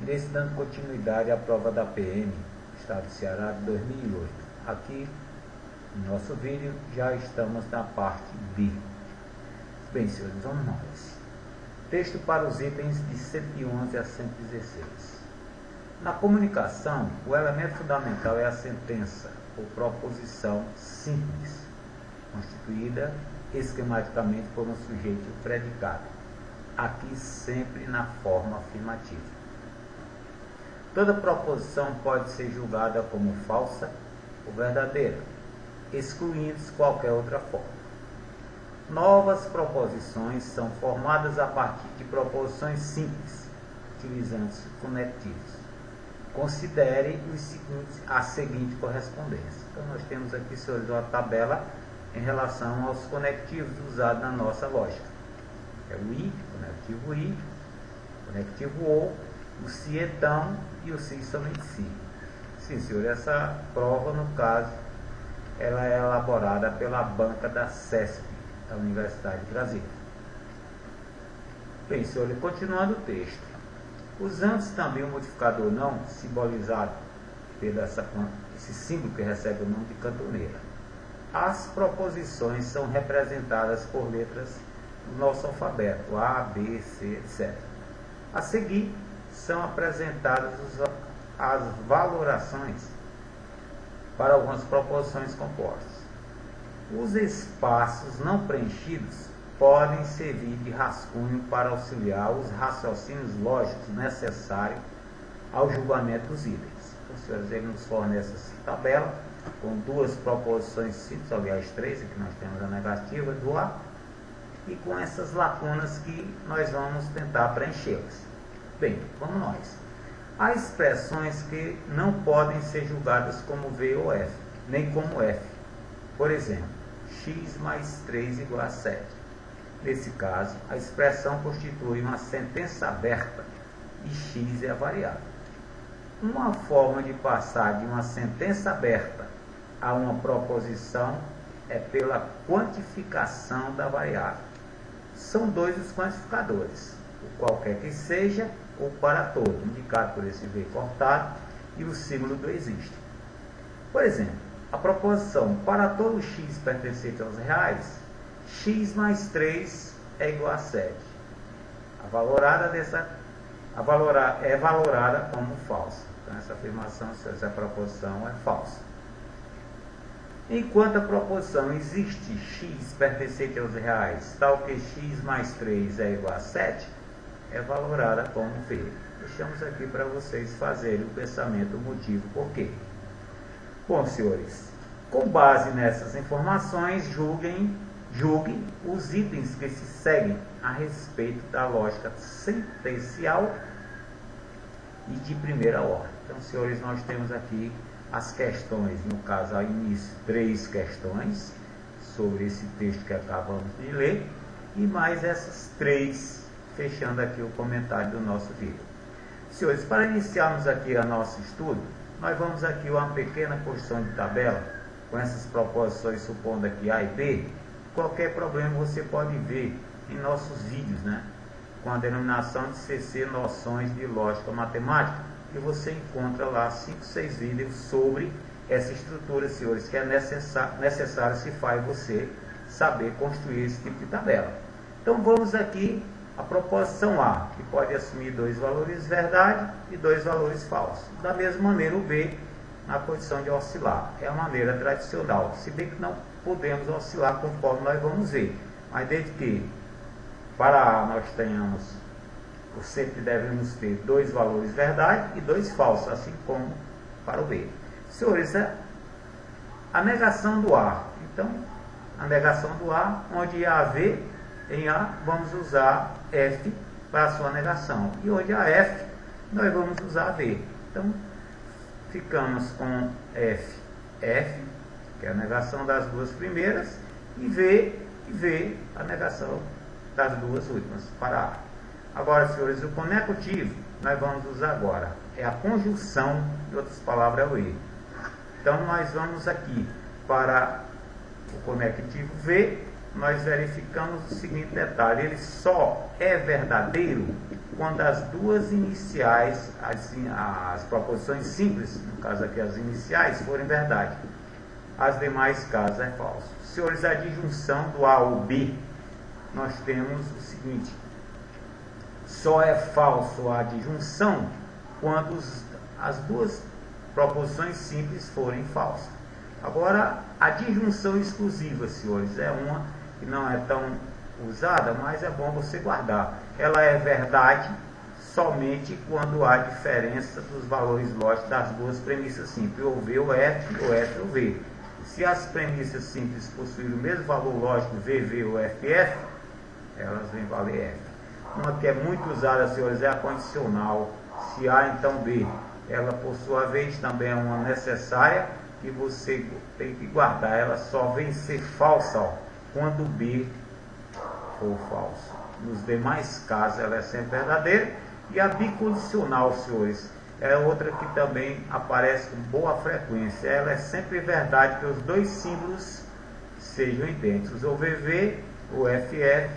Nesse dando continuidade à prova da PM, Estado do Ceará, de 2008. Aqui, no nosso vídeo, já estamos na parte B. Bem, senhores, vamos nós. Texto para os itens de 111 a 116. Na comunicação, o elemento fundamental é a sentença ou proposição simples, constituída esquematicamente por um sujeito e predicado, aqui sempre na forma afirmativa. Toda proposição pode ser julgada como falsa ou verdadeira, excluindo-se qualquer outra forma. Novas proposições são formadas a partir de proposições simples, utilizando-se conectivos. Considere a seguinte correspondência. Então, nós temos aqui, senhores, uma tabela em relação aos conectivos usados na nossa lógica. É o I, conectivo I, conectivo OU, o se então e o se somente se. Sim, senhor, essa prova, no caso, ela é elaborada pela banca da CESP, da Universidade de Brasília. Bem, senhor, continuando o texto. Usando-se também o modificador não, simbolizado pelo esse símbolo que recebe o nome de cantoneira, as proposições são representadas por letras do nosso alfabeto, A, B, C, etc. A seguir, são apresentadas as valorações para algumas proposições compostas. Os espaços não preenchidos podem servir de rascunho para auxiliar os raciocínios lógicos necessários ao julgamento dos itens. Então, senhores, ele nos fornece essa tabela com duas proposições simples, aliás, três, aqui nós temos a negativa do A, e com essas lacunas que nós vamos tentar preenchê-las. Bem, vamos nós. Há expressões que não podem ser julgadas como V ou F, nem como F. Por exemplo, x mais 3 igual a 7. Nesse caso, a expressão constitui uma sentença aberta e x é a variável. Uma forma de passar de uma sentença aberta a uma proposição é pela quantificação da variável. São dois os quantificadores, o qualquer que seja ou para todo, indicado por esse V cortado e o símbolo do existe. Por exemplo, a proposição para todo x pertencente aos reais, x mais 3 é igual a 7. É valorada como falsa. Então, essa afirmação, essa proposição é falsa. Enquanto a proposição existe x pertencente aos reais, tal que x mais 3 é igual a 7, é valorada como V. Deixamos aqui para vocês fazerem o pensamento, o motivo, por quê. Bom, senhores, com base nessas informações, julguem os itens que se seguem a respeito da lógica sentencial e de primeira ordem. Então, senhores, nós temos aqui as questões, no caso, ao início, 3 questões sobre esse texto que acabamos de ler, e mais essas 3, fechando aqui o comentário do nosso vídeo. Senhores, para iniciarmos aqui o nosso estudo, nós vamos aqui uma pequena porção de tabela, com essas proposições, supondo aqui A e B. Qualquer problema você pode ver em nossos vídeos, né? Com a denominação de CC Noções de Lógica Matemática, e você encontra lá 5, 6 vídeos sobre essa estrutura, senhores, que é necessário se faz você saber construir esse tipo de tabela. Então vamos aqui a proposição A, que pode assumir 2 valores verdade e 2 valores falsos. Da mesma maneira o B, na condição de oscilar. É a maneira tradicional, se bem que não podemos oscilar conforme nós vamos ver. Mas desde que para A nós tenhamos, sempre devemos ter 2 valores verdade e 2 falsos, assim como para o B. Senhores, a negação do A. Então, a negação do A, onde há V, em A vamos usar F para a sua negação. E onde há F, nós vamos usar V. Então, ficamos com F, que é a negação das duas primeiras, e V, a negação das duas últimas, para A. Agora, senhores, o conectivo, nós vamos usar agora. É a conjunção, em outras palavras, é o E. Então, nós vamos aqui para o conectivo V, nós verificamos o seguinte detalhe: ele só é verdadeiro quando as duas iniciais, as proposições simples, no caso aqui as iniciais, forem verdade. As demais casos é falso. Senhores, a disjunção do A ao B, nós temos o seguinte: só é falso a disjunção quando as duas proposições simples forem falsas. Agora, a disjunção exclusiva, senhores, é uma que não é tão usada, mas é bom você guardar. Ela é verdade somente quando há diferença dos valores lógicos das duas premissas simples, ou V ou F, ou F ou V. Se as premissas simples possuírem o mesmo valor lógico VV ou FF, elas vêm valer F. Uma que é muito usada, senhores, é a condicional. Se A, então B. Ela, por sua vez, também é uma necessária e você tem que guardar. Ela só vem ser falsa, ó, quando B for falso. Nos demais casos, ela é sempre verdadeira. E a bicondicional, senhores, é outra que também aparece com boa frequência. Ela é sempre verdade que os dois símbolos sejam idênticos. O VV, o FF,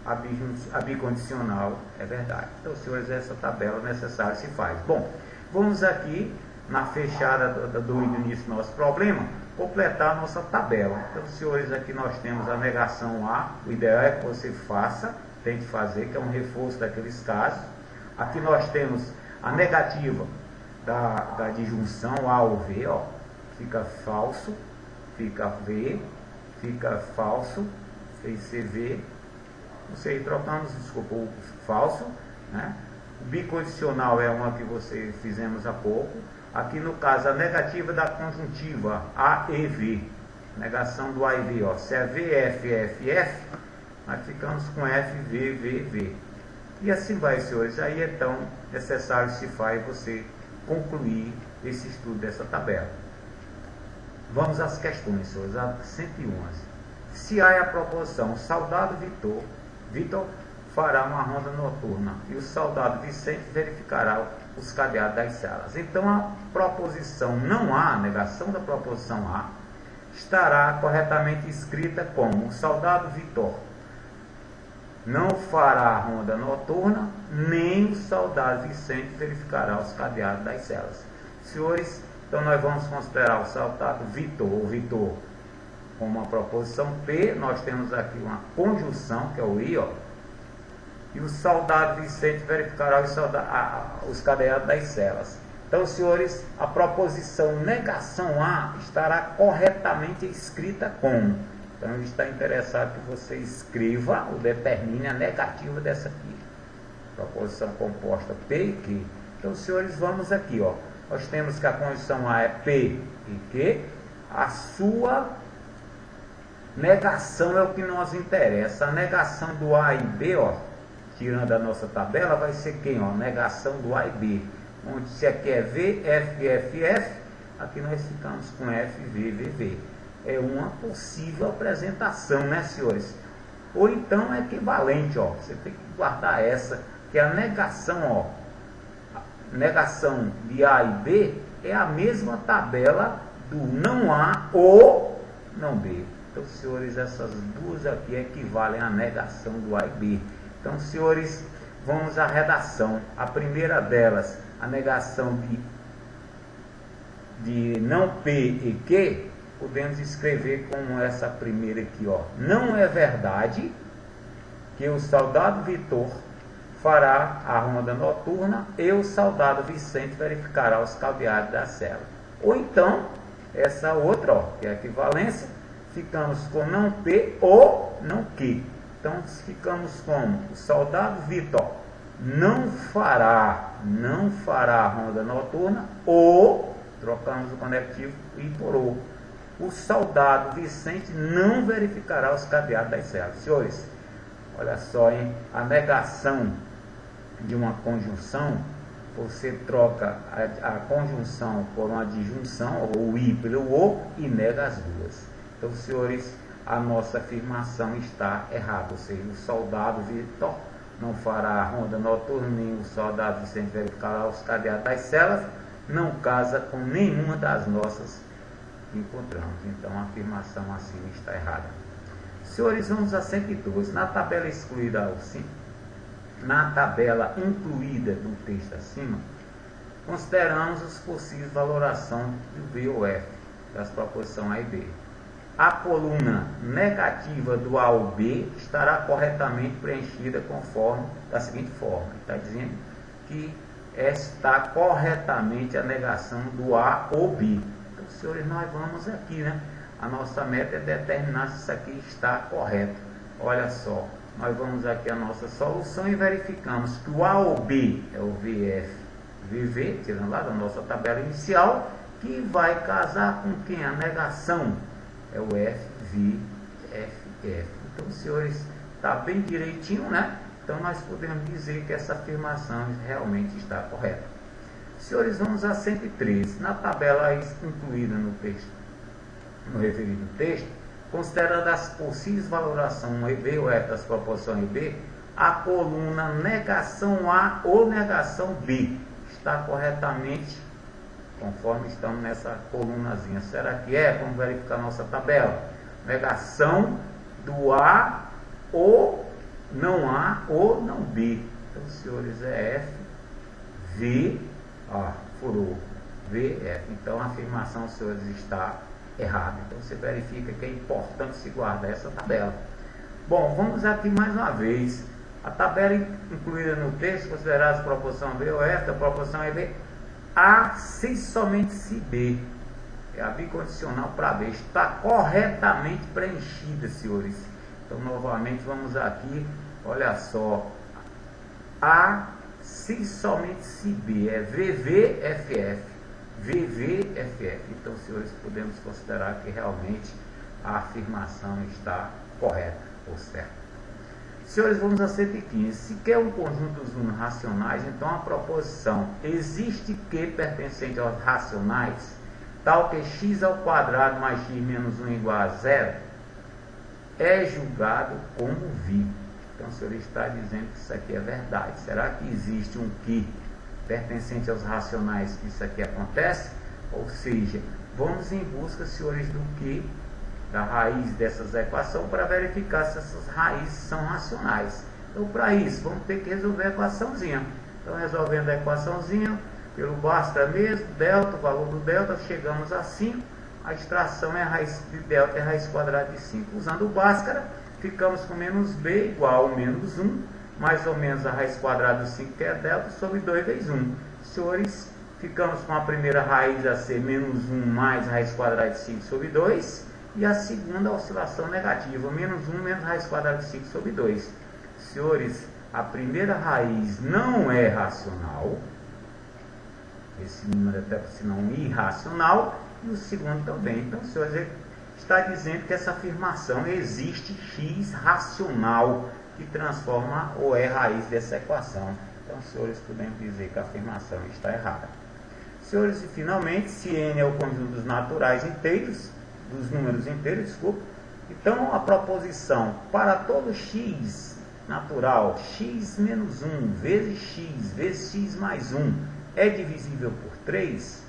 a bicondicional é verdade. Então, senhores, essa tabela necessária se faz. Bom, vamos aqui na fechada do início do nosso problema, completar a nossa tabela. Então, senhores, aqui nós temos a negação A. O ideal é que você faça, tente fazer, que é um reforço daqueles casos. Aqui nós temos a negativa da disjunção A ou V, ó, fica falso, fica V, fica falso, fez CV, você trocamos, desculpa, o falso, né? O bicondicional é uma que você fizemos há pouco. Aqui no caso a negativa da conjuntiva A e V, negação do A e V, ó, se é V, F, F, F, nós ficamos com F, V, V, V. E assim vai, senhores. Aí então necessário se faz você concluir esse estudo dessa tabela. Vamos às questões, senhores. A 111. Se A é a proposição soldado Vitor fará uma ronda noturna e o soldado Vicente verificará os cadeados das salas. Então a proposição não A, a negação da proposição A, estará corretamente escrita como: o soldado Vitor não fará a ronda noturna, nem o soldado Vicente verificará os cadeados das celas. Senhores, então nós vamos considerar o soldado Vitor, ou Vitor, como uma proposição P. Nós temos aqui uma conjunção, que é o I, ó, e o soldado Vicente verificará os cadeados das celas. Então, senhores, a proposição negação A estará corretamente escrita como? Então, ele está interessado que você escreva ou determine a negativa dessa aqui. Proposição composta P e Q. Então, senhores, vamos aqui, ó. Nós temos que a condição A é P e Q. A sua negação é o que nos interessa. A negação do A e B, ó, tirando a nossa tabela, vai ser quem? Ó? Negação do A e B. Onde se aqui é V, F, F, F, aqui nós ficamos com F, V, V, V. É uma possível apresentação, né, senhores? Ou então é equivalente, ó. Você tem que guardar essa, que é a negação, ó. A negação de A e B é a mesma tabela do não A ou não B. Então, senhores, essas duas aqui equivalem à negação do A e B. Então, senhores, vamos à redação. A primeira delas, a negação de não P e Q, podemos escrever como essa primeira aqui, ó. Não é verdade que o soldado Vitor fará a ronda noturna e o soldado Vicente verificará os cadeados da cela. Ou então, essa outra, ó, que é a equivalência, ficamos com não P ou não Q. Então, ficamos com o soldado Vitor não fará a ronda noturna, ou, trocamos o conectivo I por O. O soldado Vicente não verificará os cadeados das celas. Senhores, olha só, hein? A negação de uma conjunção, você troca a conjunção por uma disjunção, ou I pelo O, e nega as duas. Então, senhores, a nossa afirmação está errada. Ou seja, o soldado Vitor não fará a ronda noturna, nem o soldado Vicente verificará os cadeados das celas, não casa com nenhuma das nossas que encontramos. Então, a afirmação assim está errada. Senhores, vamos a 112. Na tabela excluída ao 5, na tabela incluída no texto acima, consideramos os possíveis valoração do B ou F, das proposições A e B. A coluna negativa do A ou B estará corretamente preenchida conforme da seguinte forma. Está dizendo que está corretamente a negação do A ou B. Então, senhores, nós vamos aqui, né? A nossa meta é determinar se isso aqui está correto. Olha só, nós vamos aqui a nossa solução e verificamos que o A ou B é o VF, VV, tirando lá da nossa tabela inicial, que vai casar com quem? A negação é o FV, FF. Então, senhores, está bem direitinho, né? Então, nós podemos dizer que essa afirmação realmente está correta. Senhores, vamos a 113. Na tabela incluída no texto, no referido texto, considerando as possíveis valorações EB ou F das proposições EB, a coluna negação A ou negação B está corretamente conforme estamos nessa colunazinha. Será que é? Vamos verificar a nossa tabela. Negação do A ou não B. Então, senhores, é F, V, ó, furou, V, F. Então, a afirmação, senhores, está errada. Então, você verifica que é importante se guardar essa tabela. Bom, vamos aqui mais uma vez. A tabela incluída no texto, considerar as proposições B ou F, da proposição EB, A, se somente se B, é a bicondicional para B, está corretamente preenchida, senhores. Então, novamente, vamos aqui, olha só, A, se somente se B, é VVFF, VVFF. Então, senhores, podemos considerar que realmente a afirmação está correta, ou certa. Senhores, vamos a 115. Se quer um conjunto dos números racionais, então a proposição existe que pertencente aos racionais, tal que x ao quadrado mais x menos 1 igual a 0, é julgado como vi. Então o senhor está dizendo que isso aqui é verdade. Será que existe um que pertencente aos racionais que isso aqui acontece? Ou seja, vamos em busca, senhores, do que? Da raiz dessas equações para verificar se essas raízes são racionais. Então, para isso, vamos ter que resolver a equaçãozinha. Então, resolvendo a equaçãozinha, pelo Bhaskara mesmo, delta, o valor do delta, chegamos a 5. A extração é a raiz de delta, é a raiz quadrada de 5. Usando o Bhaskara, ficamos com menos b igual a menos 1, mais ou menos a raiz quadrada de 5, que é delta, sobre 2 vezes 1. Senhores, ficamos com a primeira raiz a ser menos 1 mais a raiz quadrada de 5 sobre 2. E a segunda oscilação negativa, menos 1 menos raiz quadrada de 5 sobre 2. Senhores, a primeira raiz não é racional. Esse número até por sinal irracional. E o segundo também. Então, senhores, está dizendo que essa afirmação existe x racional que transforma ou é raiz dessa equação. Então, senhores, podemos dizer que a afirmação está errada. Senhores, e finalmente, se n é o conjunto dos naturais inteiros, dos números inteiros, desculpa. Então, a proposição para todo x natural, x menos 1 vezes x mais 1 é divisível por 3,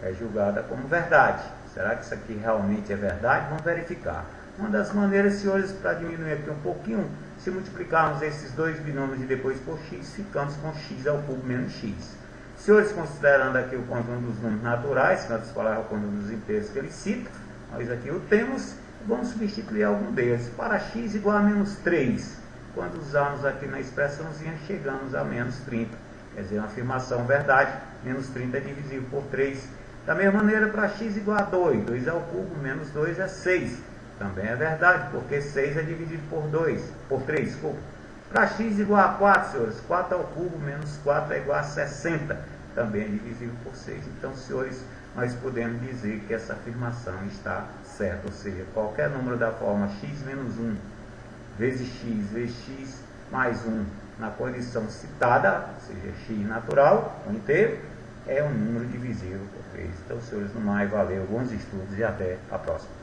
é julgada como verdade. Será que isso aqui realmente é verdade? Vamos verificar. Uma das maneiras, senhores, para diminuir aqui um pouquinho, se multiplicarmos esses dois binômios e depois por x, ficamos com x ao cubo menos x. Senhores, considerando aqui o conjunto dos números naturais, que antes falava o conjunto dos inteiros que ele cita, nós aqui o temos, vamos substituir algum deles. Para x igual a menos 3, quando usarmos aqui na expressãozinha, chegamos a menos 30. Quer dizer, uma afirmação verdade, menos 30 é divisível por 3. Da mesma maneira, para x igual a 2, 2 ao cubo, menos 2 é 6. Também é verdade, porque 6 é dividido por 3, desculpa. Para x igual a 4, senhores, 4 ao cubo menos 4 é igual a 60. Também é divisível por 6. Então, senhores, nós podemos dizer que essa afirmação está certa. Ou seja, qualquer número da forma x menos 1 vezes x mais 1 na condição citada, ou seja, x natural, um inteiro, é um número divisível por 3. Então, senhores, no mais, valeu, bons estudos e até a próxima.